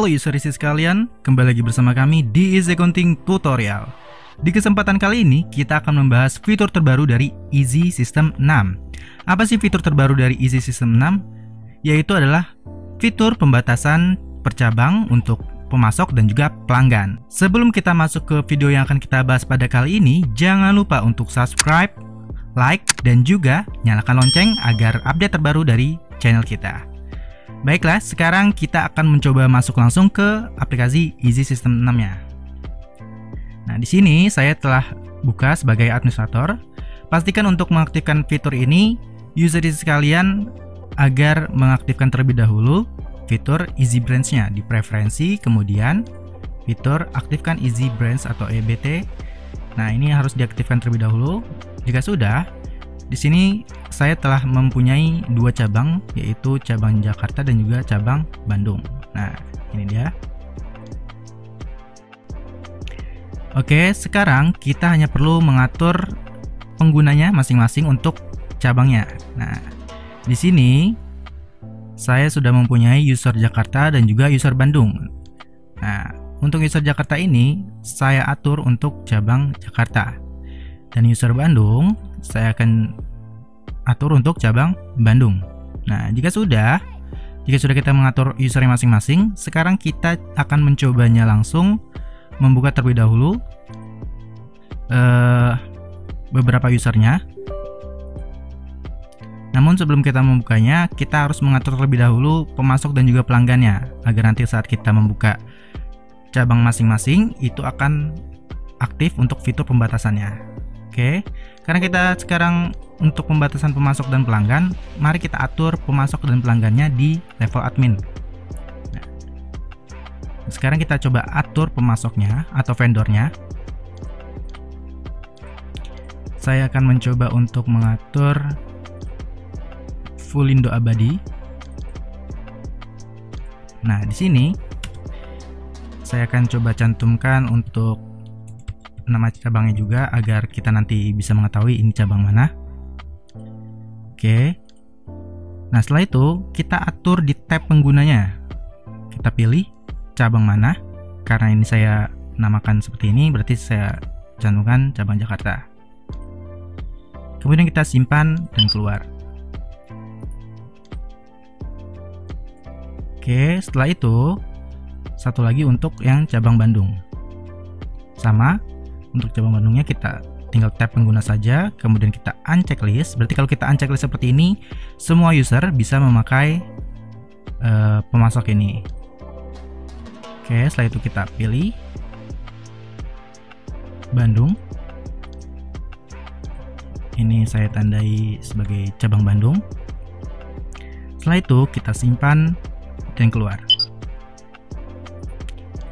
Halo user isi sekalian, kembali lagi bersama kami di Easy Accounting Tutorial. Di kesempatan kali ini kita akan membahas fitur terbaru dari Easy System 6. Apa sih fitur terbaru dari Easy System 6? Yaitu adalah fitur pembatasan percabang untuk pemasok dan juga pelanggan. Sebelum kita masuk ke video yang akan kita bahas pada kali ini, jangan lupa untuk subscribe, like, dan juga nyalakan lonceng agar update terbaru dari channel kita. Baiklah, sekarang kita akan mencoba masuk langsung ke aplikasi Easy System 6-nya. Nah, di sini saya telah buka sebagai administrator. Pastikan untuk mengaktifkan fitur ini, user sekalian agar mengaktifkan terlebih dahulu fitur Easy Branch-nya di preferensi, kemudian fitur aktifkan Easy Branch atau EBT. Nah, ini harus diaktifkan terlebih dahulu. Jika sudah, di sini saya telah mempunyai dua cabang, yaitu cabang Jakarta dan juga cabang Bandung. Nah, ini dia. Oke, sekarang kita hanya perlu mengatur penggunanya masing-masing untuk cabangnya. Nah, di sini saya sudah mempunyai user Jakarta dan juga user Bandung. Nah, untuk user Jakarta ini saya atur untuk cabang Jakarta. Dan user Bandung saya akan atur untuk cabang Bandung. Nah, jika sudah kita mengatur usernya masing-masing, sekarang kita akan mencobanya langsung membuka terlebih dahulu beberapa usernya. Namun sebelum kita membukanya, kita harus mengatur terlebih dahulu pemasok dan juga pelanggannya, agar nanti saat kita membuka cabang masing-masing itu akan aktif untuk fitur pembatasannya. Oke, karena kita sekarang untuk pembatasan pemasok dan pelanggan, mari kita atur pemasok dan pelanggannya di level admin. Nah, sekarang kita coba atur pemasoknya atau vendornya. Saya akan mencoba untuk mengatur Fulindo Abadi. Nah, di sini saya akan coba cantumkan untuk nama cabangnya juga agar kita nanti bisa mengetahui ini cabang mana. Oke. Nah, setelah itu kita atur di tab penggunanya. Kita pilih cabang mana. Karena ini saya namakan seperti ini, berarti saya cantumkan cabang Jakarta. Kemudian kita simpan dan keluar. Oke, setelah itu satu lagi untuk yang cabang Bandung. Sama, untuk cabang Bandungnya kita tinggal tab pengguna saja, kemudian kita uncheck list. Berarti kalau kita uncheck list seperti ini, semua user bisa memakai pemasok ini. Oke, setelah itu kita pilih Bandung. Ini saya tandai sebagai cabang Bandung. Setelah itu kita simpan dan keluar.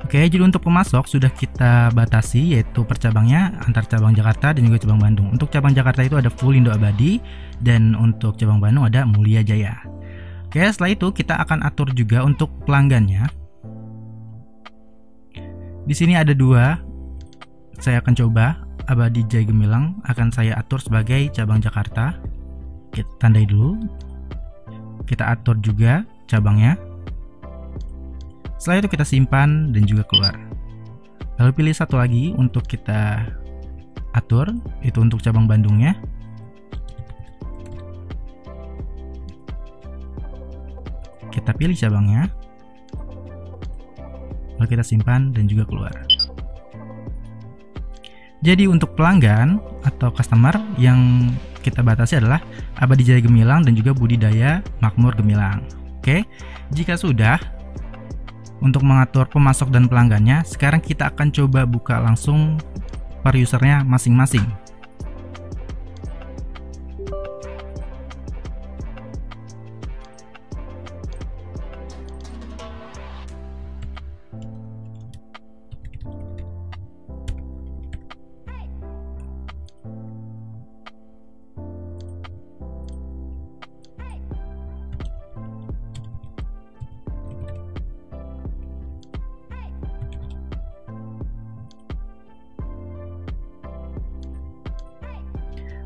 Oke, jadi untuk pemasok sudah kita batasi, yaitu percabangnya antar cabang Jakarta dan juga cabang Bandung. Untuk cabang Jakarta itu ada Fulindo Abadi, dan untuk cabang Bandung ada Mulia Jaya. Oke, setelah itu kita akan atur juga untuk pelanggannya. Di sini ada dua. Saya akan coba Abadi Jaya Gemilang akan saya atur sebagai cabang Jakarta. Kita tandai dulu. Kita atur juga cabangnya. Setelah itu kita simpan dan juga keluar. Lalu pilih satu lagi untuk kita atur, itu untuk cabang Bandungnya. Kita pilih cabangnya. Lalu kita simpan dan juga keluar. Jadi untuk pelanggan atau customer yang kita batasi adalah Abadi Jaya Gemilang dan juga Budidaya Makmur Gemilang. Oke, jika sudah, untuk mengatur pemasok dan pelanggannya, sekarang kita akan coba buka langsung per usernya masing-masing.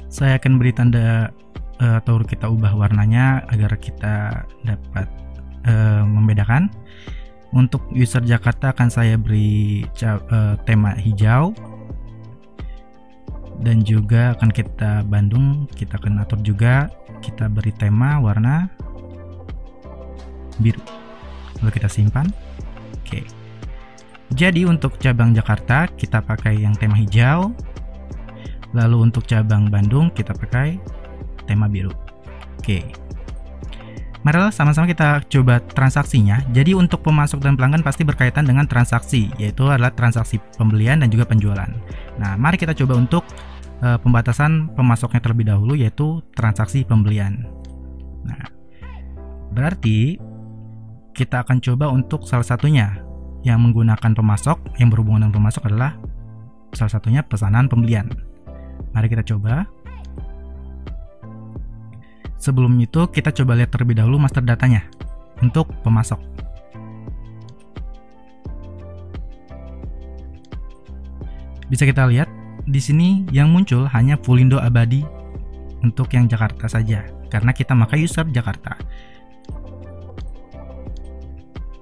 Saya akan beri tanda atau kita ubah warnanya agar kita dapat membedakan. Untuk user Jakarta akan saya beri tema hijau, dan juga akan kita Bandung kita akan atur juga, kita beri tema warna biru, lalu kita simpan. Oke. Jadi untuk cabang Jakarta kita pakai yang tema hijau, lalu untuk cabang Bandung kita pakai tema biru. Oke. Marilah sama-sama kita coba transaksinya. Jadi untuk pemasok dan pelanggan pasti berkaitan dengan transaksi, yaitu adalah transaksi pembelian dan juga penjualan. Nah, mari kita coba untuk pembatasan pemasoknya terlebih dahulu, yaitu transaksi pembelian. Nah, berarti kita akan coba untuk salah satunya yang menggunakan pemasok, yang berhubungan dengan pemasok adalah salah satunya pesanan pembelian. Mari kita coba. Sebelum itu kita coba lihat terlebih dahulu master datanya untuk pemasok. Bisa kita lihat di sini yang muncul hanya Fulindo abadi untuk yang Jakarta saja, karena kita pakai user Jakarta.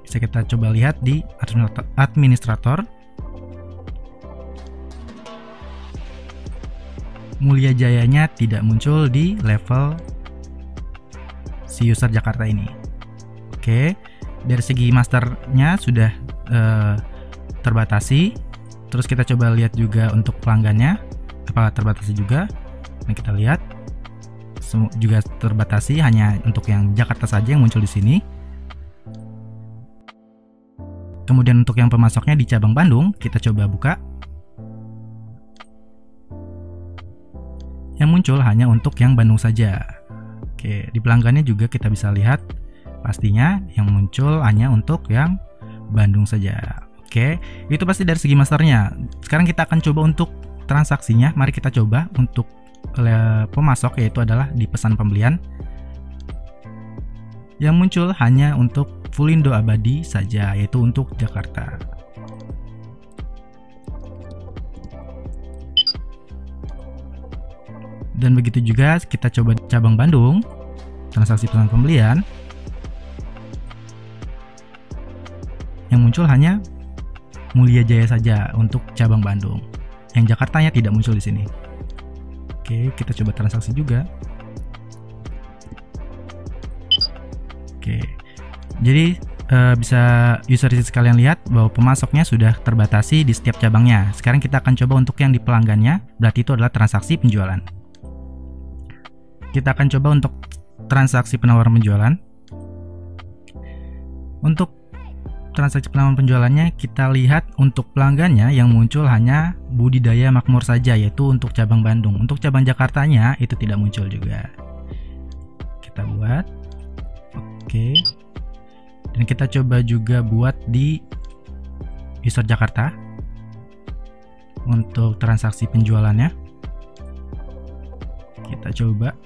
Bisa kita coba lihat di administrator. Mulia Jayanya tidak muncul di level si user Jakarta ini. Oke, dari segi masternya sudah terbatasi. Terus kita coba lihat juga untuk pelanggannya apakah terbatasi juga. Nah, kita lihat juga terbatasi, hanya untuk yang Jakarta saja yang muncul di sini. Kemudian untuk yang pemasoknya di cabang Bandung kita coba buka. Yang muncul hanya untuk yang Bandung saja. Oke, di pelanggannya juga kita bisa lihat pastinya yang muncul hanya untuk yang Bandung saja. Oke, itu pasti dari segi masternya. Sekarang kita akan coba untuk transaksinya. Mari kita coba untuk pemasok, yaitu adalah di pesan pembelian. Yang muncul hanya untuk Fulindo abadi saja, yaitu untuk Jakarta. Dan begitu juga kita coba cabang Bandung, transaksi pesan pembelian. Yang muncul hanya Mulia Jaya saja untuk cabang Bandung. Yang Jakartanya tidak muncul di sini. Oke, kita coba transaksi juga. Oke. Jadi bisa user sekalian lihat bahwa pemasoknya sudah terbatasi di setiap cabangnya. Sekarang kita akan coba untuk yang di pelanggannya, berarti itu adalah transaksi penjualan. Kita akan coba untuk transaksi penawaran penjualan. Untuk transaksi penawaran penjualannya kita lihat untuk pelanggannya yang muncul hanya Budidaya Makmur saja, yaitu untuk cabang Bandung. Untuk cabang Jakartanya itu tidak muncul juga. Kita buat. Oke. Dan kita coba juga buat di user Jakarta untuk transaksi penjualannya. Kita coba.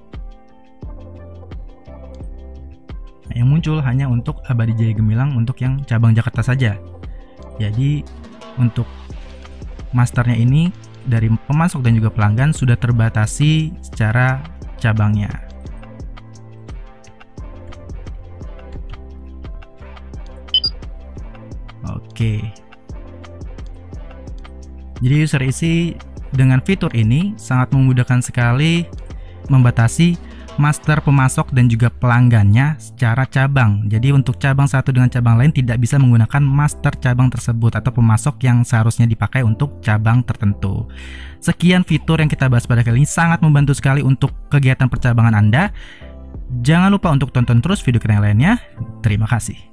Nah, yang muncul hanya untuk Abadi Jaya Gemilang untuk yang cabang Jakarta saja. Jadi untuk masternya ini dari pemasok dan juga pelanggan sudah terbatasi secara cabangnya. Oke. Jadi user isi dengan fitur ini sangat memudahkan sekali membatasi master pemasok dan juga pelanggannya secara cabang. Jadi untuk cabang satu dengan cabang lain tidak bisa menggunakan master cabang tersebut atau pemasok yang seharusnya dipakai untuk cabang tertentu. Sekian fitur yang kita bahas pada kali ini, sangat membantu sekali untuk kegiatan percabangan Anda. Jangan lupa untuk tonton terus video kita yang lainnya. Terima kasih.